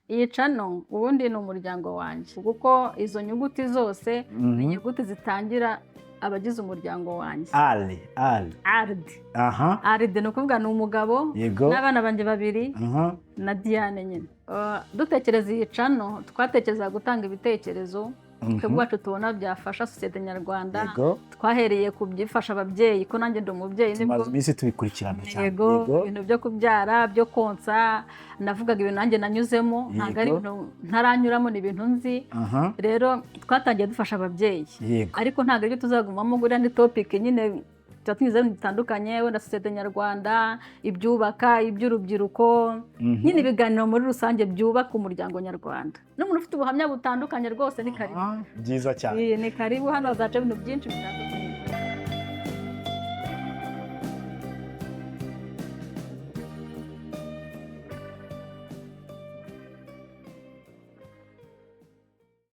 iyi cano ubundi ni umuryango wanjye kuko izo nyuguti zose ni inyuguti zitangira abagize umuryango wanjye. Ardi. Ardi ni ukuvuga ni umugabo n'abana banjye babiri na Diane nyine. Dutekereza iyi cano twatekereza gutanga ibitekerezo twebwacu tubona byafasha sosiyete nyarwanda. Twahereye ku bifasha ababyeyi ko nanjye ndi umubyeyi tumaze iminsi tubikurikirana cyane. Ibintu byo kubyara, byo konsa, navugaga ibintu nanjye nanyuzemo, ntabwo ari ibintu ntaranyuramo, ni ibintu nzi. Rero twatangiye dufasha ababyeyi, ariko ntabwo ibyo tuzagumamo guriya ni topic nyine tunyuze mu bitandukanye, wenda sosiyete nyarwanda, ibyubaka, iby'urubyiruko, nyine ibiganiro muri rusange byubaka umuryango nyarwanda. N'umuntu ufite ubuhamya butandukanye rwose ni karibu. Byiza cyane. Ni karibu, hano hazaca ibintu byinshi bitandukanye.